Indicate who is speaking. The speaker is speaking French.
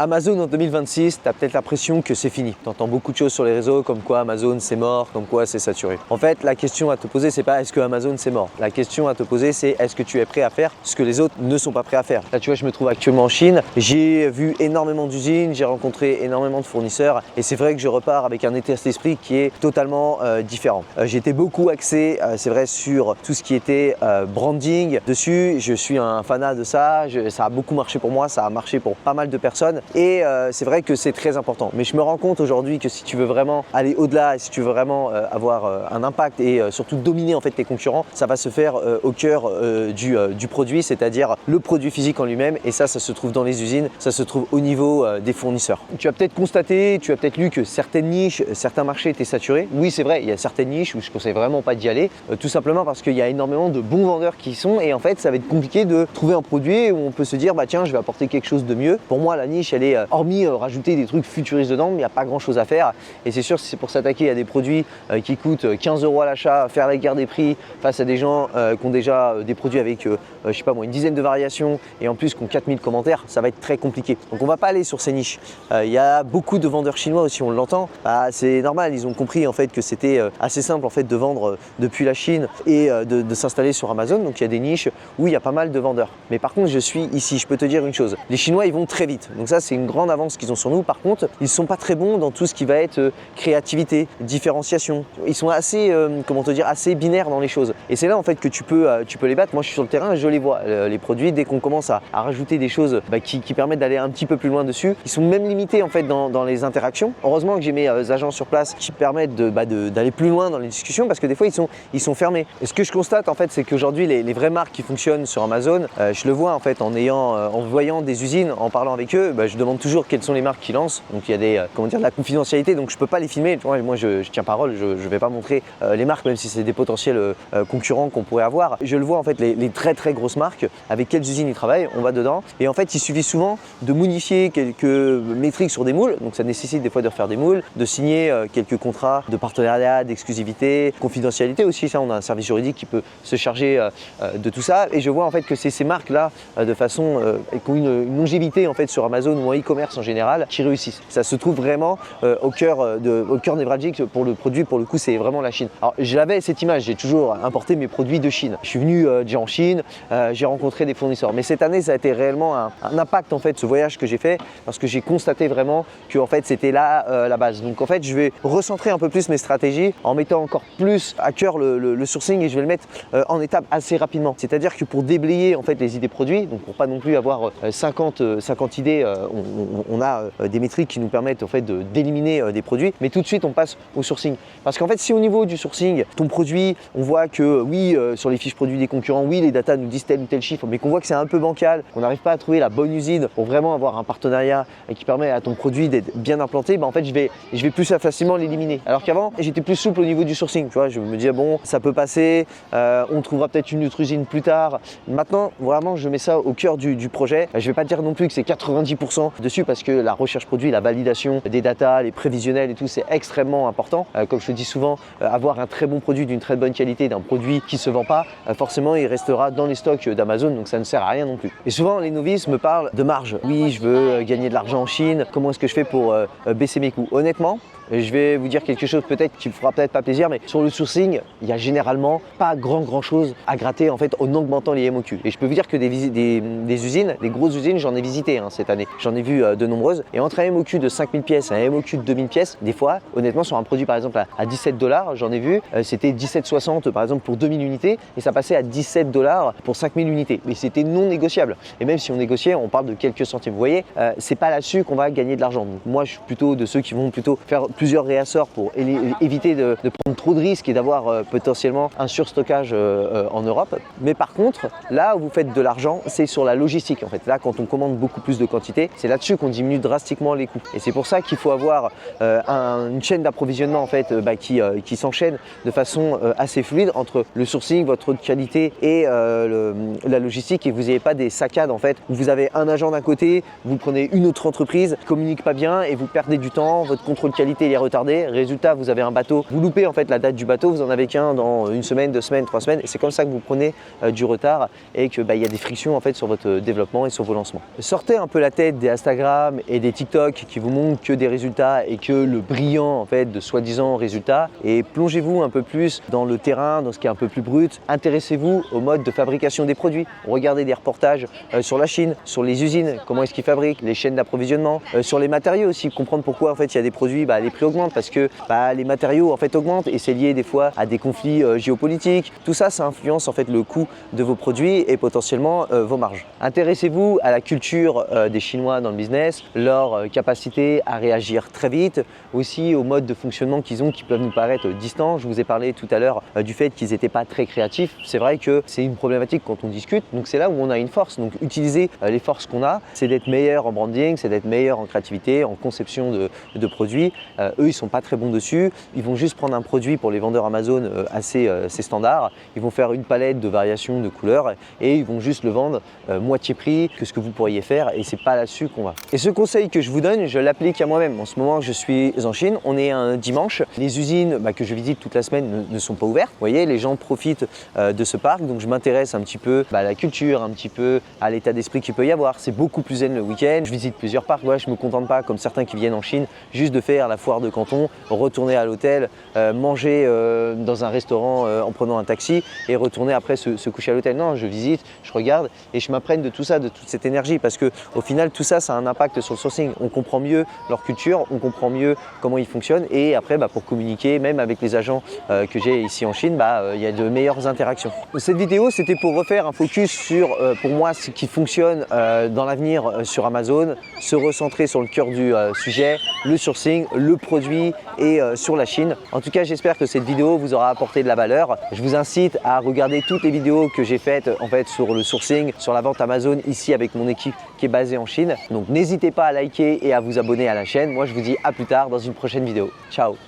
Speaker 1: Amazon en 2026, tu as peut-être l'impression que c'est fini. Tu entends beaucoup de choses sur les réseaux comme quoi Amazon c'est mort, comme quoi c'est saturé. En fait, la question à te poser, c'est pas est-ce que Amazon c'est mort. La question à te poser, c'est est-ce que tu es prêt à faire ce que les autres ne sont pas prêts à faire. Là, tu vois, je me trouve actuellement en Chine. J'ai vu énormément d'usines, j'ai rencontré énormément de fournisseurs et c'est vrai que je repars avec un état d'esprit qui est totalement différent. J'étais beaucoup axé, c'est vrai, sur tout ce qui était branding dessus. Je suis un fanat de ça. Ça a beaucoup marché pour moi, ça a marché pour pas mal de personnes. Et c'est vrai que c'est très important. Mais je me rends compte aujourd'hui que si tu veux vraiment aller au-delà et si tu veux vraiment avoir un impact et surtout dominer en fait tes concurrents, ça va se faire au cœur du produit, c'est-à-dire le produit physique en lui-même. Et ça se trouve dans les usines, ça se trouve au niveau des fournisseurs. Tu as peut-être constaté, tu as peut-être lu que certaines niches, certains marchés étaient saturés. Oui, c'est vrai, il y a certaines niches où je ne conseille vraiment pas d'y aller, tout simplement parce qu'il y a énormément de bons vendeurs qui y sont et en fait, ça va être compliqué de trouver un produit où on peut se dire, bah tiens, je vais apporter quelque chose de mieux. Pour moi, la niche, elle est, hormis rajouter des trucs futuristes dedans, il n'y a pas grand chose à faire. Et c'est sûr, si c'est pour s'attaquer à des produits qui coûtent 15 € à l'achat, faire la guerre des prix face à des gens qui ont déjà des produits avec, je sais pas moi, une dizaine de variations et en plus qui ont 4000 commentaires, ça va être très compliqué. Donc on va pas aller sur ces niches. Il y a beaucoup de vendeurs chinois aussi, on l'entend. Bah, c'est normal, ils ont compris en fait que c'était assez simple en fait de vendre depuis la Chine et de s'installer sur Amazon. Donc il y a des niches où il y a pas mal de vendeurs. Mais par contre, je suis ici, je peux te dire une chose. Les Chinois, ils vont très vite. Donc ça, c'est une grande avance qu'ils ont sur nous. Par contre, ils ne sont pas très bons dans tout ce qui va être créativité, différenciation. Ils sont assez, comment te dire, assez binaires dans les choses. Et c'est là en fait que tu peux les battre. Moi, je suis sur le terrain, je les vois. Les produits, dès qu'on commence à rajouter des choses qui permettent d'aller un petit peu plus loin dessus, ils sont même limités en fait dans les interactions. Heureusement que j'ai mes agents sur place qui permettent d'aller plus loin dans les discussions parce que des fois, ils sont fermés. Et ce que je constate en fait, c'est qu'aujourd'hui, les vraies marques qui fonctionnent sur Amazon, je le vois en fait en voyant des usines, en parlant avec eux, je demande toujours quelles sont les marques qui lancent. Donc il y a des, de la confidentialité, donc je peux pas les filmer. Moi je tiens parole, je vais pas montrer les marques, même si c'est des potentiels concurrents qu'on pourrait avoir. Je le vois en fait les très très grosses marques, avec quelles usines ils travaillent, on va dedans. Et en fait il suffit souvent de modifier quelques métriques sur des moules, donc ça nécessite des fois de refaire des moules, de signer quelques contrats de partenariat, d'exclusivité, confidentialité aussi, ça on a un service juridique qui peut se charger de tout ça. Et je vois en fait que c'est ces marques là de façon qui ont une longévité en fait sur Amazon ou en e-commerce en général qui réussissent. Ça se trouve vraiment au cœur névralgique pour le produit, pour le coup c'est vraiment la Chine. Alors j'avais cette image, j'ai toujours importé mes produits de Chine. Je suis venu déjà en Chine, j'ai rencontré des fournisseurs. Mais cette année ça a été réellement un impact en fait ce voyage que j'ai fait parce que j'ai constaté vraiment que en fait c'était là la base. Donc en fait je vais recentrer un peu plus mes stratégies en mettant encore plus à cœur le sourcing et je vais le mettre en étape assez rapidement. C'est-à-dire que pour déblayer en fait les idées produits, donc pour pas non plus avoir 50 idées, on a des métriques qui nous permettent en fait d'éliminer des produits, mais tout de suite on passe au sourcing. Parce qu'en fait si au niveau du sourcing, ton produit, on voit que oui, sur les fiches produits des concurrents, oui les datas nous disent tel ou tel chiffre, mais qu'on voit que c'est un peu bancal, qu'on n'arrive pas à trouver la bonne usine pour vraiment avoir un partenariat qui permet à ton produit d'être bien implanté, en fait je vais plus facilement l'éliminer. Alors qu'avant j'étais plus souple au niveau du sourcing, tu vois, je me disais bon ça peut passer, on trouvera peut-être une autre usine plus tard. Maintenant vraiment je mets ça au cœur du projet. Je vais pas dire non plus que c'est 90% dessus parce que la recherche produit, la validation des datas, les prévisionnels et tout, c'est extrêmement important. Comme je te dis souvent, avoir un très bon produit d'une très bonne qualité, d'un produit qui se vend pas, forcément il restera dans les stocks d'Amazon, donc ça ne sert à rien non plus. Et souvent les novices me parlent de marge. Oui, je veux gagner de l'argent en Chine, comment est-ce que je fais pour baisser mes coûts? Honnêtement, je vais vous dire quelque chose peut-être qui ne fera peut-être pas plaisir, mais sur le sourcing, il n'y a généralement pas grand chose à gratter en fait en augmentant les MOQ. Et je peux vous dire que des usines, des grosses usines, j'en ai visité cette année. J'en ai vu de nombreuses. Et entre un MOQ de 5000 pièces et un MOQ de 2000 pièces, des fois, honnêtement, sur un produit par exemple à 17 $, j'en ai vu, c'était 17,60 par exemple pour 2000 unités et ça passait à 17 $ pour 5000 unités. Mais c'était non négociable. Et même si on négociait, on parle de quelques centimes. Vous voyez, c'est pas là-dessus qu'on va gagner de l'argent. Donc moi, je suis plutôt de ceux qui vont plutôt faire plusieurs réassorts pour éviter de prendre trop de risques et d'avoir potentiellement un surstockage en Europe. Mais par contre, là où vous faites de l'argent, c'est sur la logistique en fait. Là, quand on commande beaucoup plus de quantité, c'est là-dessus qu'on diminue drastiquement les coûts. Et c'est pour ça qu'il faut avoir une chaîne d'approvisionnement en fait qui s'enchaîne de façon assez fluide entre le sourcing, votre qualité et la logistique, et vous n'ayez pas des saccades en fait où vous avez un agent d'un côté, vous prenez une autre entreprise qui communique pas bien et vous perdez du temps, votre contrôle qualité il est retardé. Résultat, vous avez un bateau, vous loupez en fait la date du bateau, vous en avez qu'un dans une semaine, 2 semaines, 3 semaines. Et c'est comme ça que vous prenez du retard et que il y a des frictions en fait sur votre développement et sur vos lancements. Sortez un peu la tête des Instagram et des TikTok qui vous montrent que des résultats et que le brillant en fait de soi-disant résultats, et plongez-vous un peu plus dans le terrain, dans ce qui est un peu plus brut. Intéressez-vous au mode de fabrication des produits. Regardez des reportages sur la Chine, sur les usines, comment est-ce qu'ils fabriquent, les chaînes d'approvisionnement, sur les matériaux aussi, comprendre pourquoi en fait il y a des produits, les prix augmentent parce que les matériaux en fait augmentent et c'est lié des fois à des conflits géopolitiques. Tout ça, ça influence en fait le coût de vos produits et potentiellement vos marges. Intéressez-vous à la culture des Chinois dans le business, leur capacité à réagir très vite, aussi au mode de fonctionnement qu'ils ont qui peuvent nous paraître distants. Je vous ai parlé tout à l'heure du fait qu'ils n'étaient pas très créatifs. C'est vrai que c'est une problématique quand on discute, donc c'est là où on a une force. Donc utiliser les forces qu'on a, c'est d'être meilleur en branding, c'est d'être meilleur en créativité, en conception de produits. Eux, ils sont pas très bons dessus. Ils vont juste prendre un produit pour les vendeurs Amazon assez standard. Ils vont faire une palette de variations de couleurs et ils vont juste le vendre moitié prix que ce que vous pourriez faire, et c'est pas là-dessus qu'on va. Et ce conseil que je vous donne, je l'applique à moi-même. En ce moment, je suis en Chine, on est un dimanche. Les usines que je visite toute la semaine ne sont pas ouvertes. Vous voyez, les gens profitent de ce parc, donc je m'intéresse un petit peu à la culture, un petit peu à l'état d'esprit qu'il peut y avoir. C'est beaucoup plus zen le week-end. Je visite plusieurs parcs. Voilà, je me contente pas, comme certains qui viennent en Chine, juste de faire la foire de Canton, retourner à l'hôtel, manger dans un restaurant en prenant un taxi et retourner après se coucher à l'hôtel. Non, je visite, je regarde et je m'imprègne de tout ça, de toute cette énergie, parce que au final tout ça a un impact sur le sourcing. On comprend mieux leur culture, on comprend mieux comment ils fonctionnent, et après pour communiquer même avec les agents que j'ai ici en Chine, il y a de meilleures interactions. Cette vidéo, c'était pour refaire un focus sur pour moi ce qui fonctionne dans l'avenir sur Amazon, se recentrer sur le cœur du sujet, le sourcing, le produit et sur la Chine. En tout cas, j'espère que cette vidéo vous aura apporté de la valeur. Je vous incite à regarder toutes les vidéos que j'ai faites en fait sur le sourcing, sur la vente Amazon ici avec mon équipe qui est basée en Chine. Donc n'hésitez pas à liker et à vous abonner à la chaîne. Moi, je vous dis à plus tard dans une prochaine vidéo. Ciao!